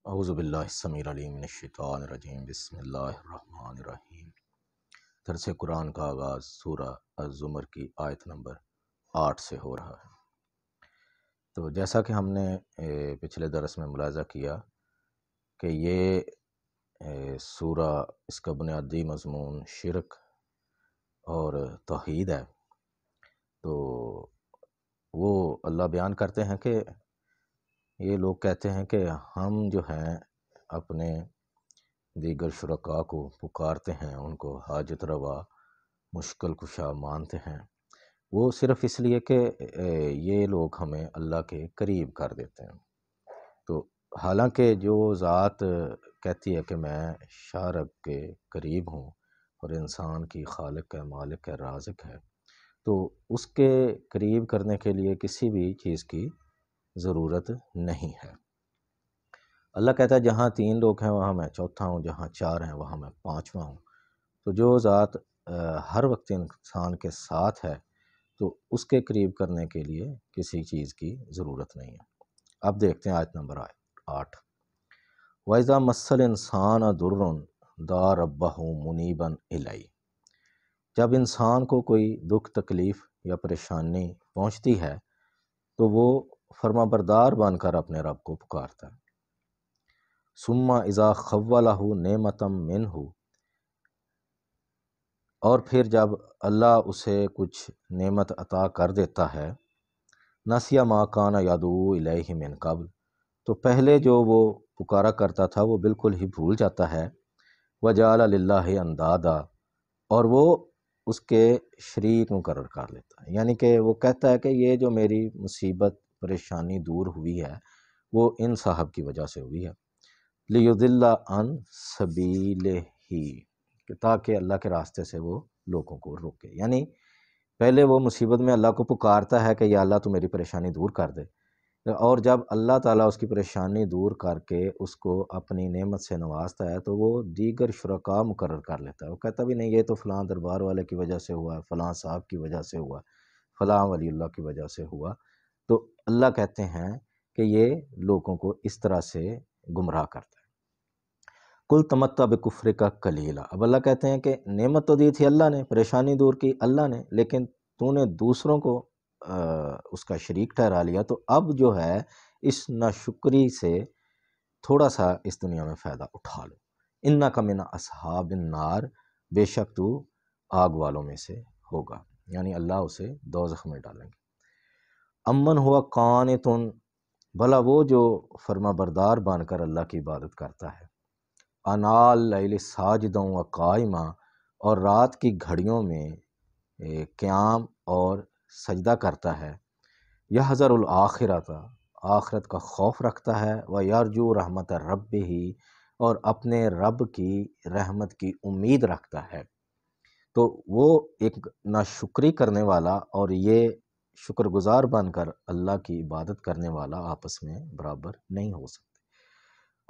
اعوذ باللہ السمیع العلیم من الشیطان الرجیم بسم اللہ الرحمن الرحیم۔ درس قرآن کا آغاز سورہ الزمر کی آیت نمبر 8 سے ہو رہا ہے۔ تو جیسا کہ ہم نے پچھلے درس میں ملاحظہ کیا کہ یہ سورہ، اس کا بنیادی مضمون شرک اور توحید ہے۔ تو وہ اللہ بیان کرتے ہیں کہ یہ لوگ کہتے ہیں کہ ہم جو ہیں اپنے دیگر شرکاء کو پکارتے ہیں، ان کو حاجت روا مشکل کشا مانتے ہیں، وہ صرف اس لیے کہ یہ لوگ ہمیں اللہ کے قریب کر دیتے ہیں۔ تو حالانکہ جو ذات کہتی ہے کہ میں شاہ رب کے قریب ہوں اور انسان کی خالق ہے، مالک ہے، رازق ہے، تو اس کے قریب کرنے کے لیے کسی بھی چیز کی ضرورت نہیں ہے۔ اللہ کہتا ہے جہاں 3 لوگ ہیں وہاں میں چوتھا ہوں، جہاں 4 ہیں وہاں میں 5واں ہوں۔ تو جو ذات ہر وقت انسان کے ساتھ ہے تو اس کے قریب کرنے کے لیے کسی چیز کی ضرورت نہیں ہے۔ اب دیکھتے ہیں آیت نمبر 8۔ وَإِذَا مَسَّ الْإِنسَانَ ضُرٌّ دَعَا رَبَّهُ مُنِيبًا إِلَيْهِ، جب انسان کو کوئی دکھ تکلیف یا پریشانی پہنچتی ہے تو وہ فرما بردار بن کر اپنے رب کو پکارتا ہے۔ ثم اذا خولہ نعمتا منہ، اور پھر جب اللہ اسے کچھ نعمت عطا کر دیتا ہے، نسی ما کان یدعو الیہ من قبل، تو پہلے جو وہ پکارا کرتا تھا وہ بالکل ہی بھول جاتا ہے۔ وجعل للہ اندادا، اور وہ اس کے شریک مقرر کر لیتا ہے، یعنی کہ وہ کہتا ہے کہ یہ جو میری مصیبت پریشانی دور ہوئی ہے وہ ان صاحب کی وجہ سے ہوئی ہے۔ لیضل عن سبیلہ، کہ تاکہ اللہ کے راستے سے وہ لوگوں کو روکے۔ یعنی پہلے وہ مصیبت میں اللہ کو پکارتا ہے کہ یا اللہ تو میری پریشانی دور کر دے، اور جب اللہ تعالیٰ اس کی پریشانی دور کر کے اس کو اپنی نعمت سے نوازتا ہے تو وہ دیگر شرکاء مقرر کر لیتا ہے۔ وہ کہتا بھی نہیں یہ تو فلاں دربار والے کی وجہ سے ہوا، فلاں صاحب کی وجہ سے ہوا، فلاں ولی اللہ کی وجہ سے ہوا۔ تو اللہ کہتے ہیں کہ یہ لوگوں کو اس طرح سے گمراہ کرتا ہے۔ کل تمتع بکفرک قلیلا، اب اللہ کہتے ہیں کہ نعمت تو دی تھی اللہ نے، پریشانی دور کی اللہ نے، لیکن تو نے دوسروں کو اس کا شریک ٹھہرا لیا، تو اب جو ہے اس ناشکری سے تھوڑا سا اس دنیا میں فائدہ اٹھا لو۔ انک من اصحاب النار، بے شک تو آگ والوں میں سے ہوگا، یعنی اللہ اسے دوزخ میں ڈالیں گے۔ امن ہوا قانتن، بھلا وہ جو فرما بردار بن کر اللہ کی عبادت کرتا ہے، انال اللیل ساجدا و قائما، اور رات کی گھڑیوں میں قیام اور سجدہ کرتا ہے، یحذر الآخرۃ، آخرت کا خوف رکھتا ہے، و یرجو رحمت ربہ، اور اپنے رب کی رحمت کی امید رکھتا ہے۔ تو وہ ایک ناشکری کرنے والا اور یہ شکر گزار بن کر اللہ کی عبادت کرنے والا آپس میں برابر نہیں ہو سکتے۔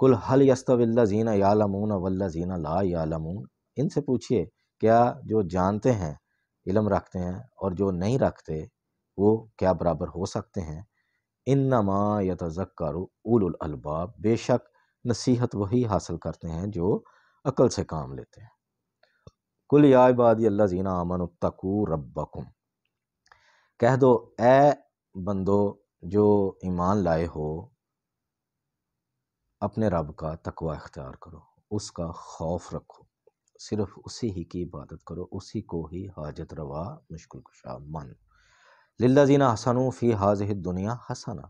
قل هل یستوی الذین یعلمون والذین لا یعلمون، ان سے پوچھئے کیا جو جانتے ہیں، علم رکھتے ہیں، اور جو نہیں رکھتے وہ کیا برابر ہو سکتے ہیں؟ انما یتذکر اولو الالباب، بے شک نصیحت وہی حاصل کرتے ہیں جو عقل سے کام لیتے ہیں۔ قل یا عبادی الذین آمنوا اتقوا ربکم، کہہ دو اے بندو جو ایمان لائے ہو، اپنے رب کا تقوی اختیار کرو، اس کا خوف رکھو، صرف اسی ہی کی عبادت کرو، اسی کو ہی حاجت روا مشکل کشا من۔ للذین احسنوا فی ہذہ الدنیا حسنہ،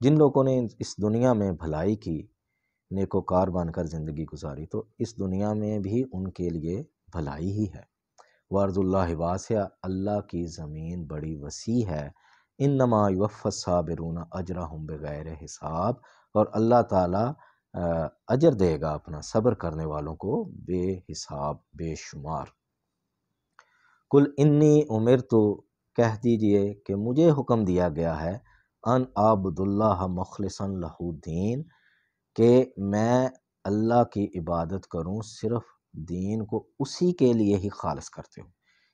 جن لوگوں نے اس دنیا میں بھلائی کی، نیکوکار بن کر زندگی گزاری، تو اس دنیا میں بھی ان کے لیے بھلائی ہی ہے۔ وارض اللہ واسع، اللہ کی زمین بڑی وسیع ہے۔ انما یوفی الصابرون اجرہم بغیر حساب، اور اللہ تعالیٰ اجر دے گا اپنا صبر کرنے والوں کو بے حساب بے شمار۔ قل انی امرت، کہہ دیجئے کہ مجھے حکم دیا گیا ہے، ان اعبد اللہ مخلصا لہ الدین، کہ میں اللہ کی عبادت کروں، صرف دین کو اسی کے لیے ہی خالص کرتے ہوں،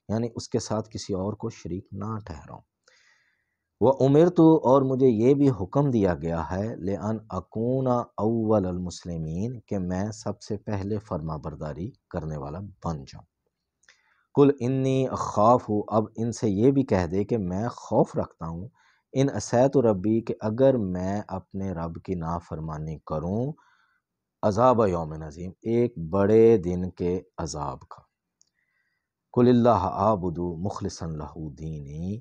یعنی اس کے ساتھ کسی اور کو شریک نہ ٹھہراؤں۔ وہ عمر تو اور مجھے یہ بھی حکم دیا گیا ہے لأن اکون اول المسلمین کہ میں سب سے پہلے فرما برداری کرنے والا بن جاؤں۔ کل انی اخاف ہوں، اب ان سے یہ بھی کہہ دے کہ میں خوف رکھتا ہوں ان عصیت ربی کہ اگر میں اپنے رب کی نافرمانی کروں عذاب یوم عظیم، ایک بڑے دن کے عذاب کا۔ کل اللہ آبدو مخلصا لہو دینی،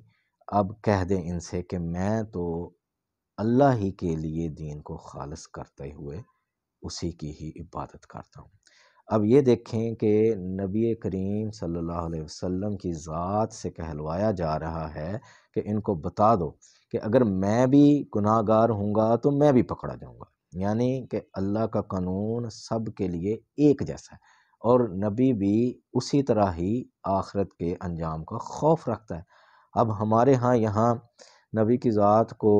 اب کہہ دیں ان سے کہ میں تو اللہ ہی کے لیے دین کو خالص کرتے ہوئے اسی کی ہی عبادت کرتا ہوں۔ اب یہ دیکھیں کہ نبی کریم صلی اللہ علیہ وسلم کی ذات سے کہلوایا جا رہا ہے کہ ان کو بتا دو کہ اگر میں بھی گناہ گار ہوں گا تو میں بھی پکڑا جاؤں گا، یعنی کہ اللہ کا قانون سب کے لیے ایک جیسا ہے، اور نبی بھی اسی طرح ہی آخرت کے انجام کا خوف رکھتا ہے۔ اب ہمارے ہاں یہاں نبی کی ذات کو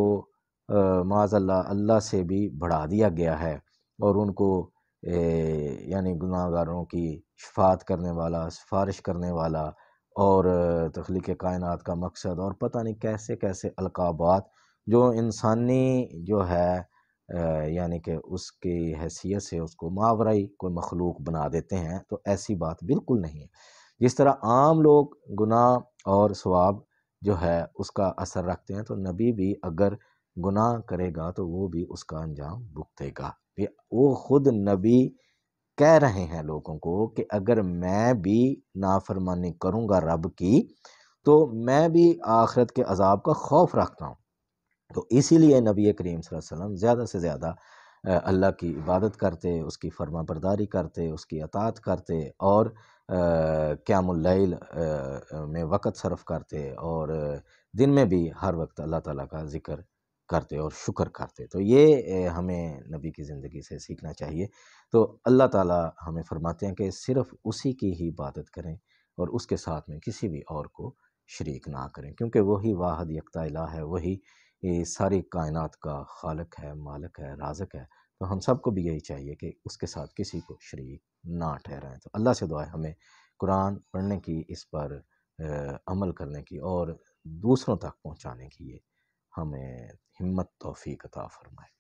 معاذ اللہ اللہ سے بھی بڑھا دیا گیا ہے، اور ان کو یعنی گناہ گاروں کی شفاعت کرنے والا، سفارش کرنے والا، اور تخلیق کائنات کا مقصد، اور پتہ نہیں کیسے کیسے القابات جو انسانی جو ہے یعنی کہ اس کی حیثیت سے اس کو ماورائی کوئی مخلوق بنا دیتے ہیں، تو ایسی بات بالکل نہیں ہے۔ جس طرح عام لوگ گناہ اور ثواب جو ہے اس کا اثر رکھتے ہیں، تو نبی بھی اگر گناہ کرے گا تو وہ بھی اس کا انجام بھگتے گا۔ وہ خود نبی کہہ رہے ہیں لوگوں کو کہ اگر میں بھی نافرمانی کروں گا رب کی تو میں بھی آخرت کے عذاب کا خوف رکھتا ہوں۔ تو اسی لیے نبی کریم صلی اللہ علیہ وسلم زیادہ سے زیادہ اللہ کی عبادت کرتے، اس کی فرما برداری کرتے، اس کی اطاعت کرتے، اور قیام اللیل میں وقت صرف کرتے، اور دن میں بھی ہر وقت اللہ تعالیٰ کا ذکر کرتے اور شکر کرتے۔ تو یہ ہمیں نبی کی زندگی سے سیکھنا چاہیے۔ تو اللہ تعالیٰ ہمیں فرماتے ہیں کہ صرف اسی کی ہی عبادت کریں اور اس کے ساتھ میں کسی بھی اور کو شریک نہ کریں، کیونکہ وہی واحد یکتا الہ ہے، وہی ساری کائنات کا خالق ہے، مالک ہے، رازق ہے۔ تو ہم سب کو بھی یہی چاہیے کہ اس کے ساتھ کسی کو شریک نہ ٹھہرائیں۔ تو اللہ سے دعا ہے ہمیں قرآن پڑھنے کی، اس پر عمل کرنے کی اور دوسروں تک پہنچانے کی یہ ہمیں ہمت توفیق عطا فرمائے۔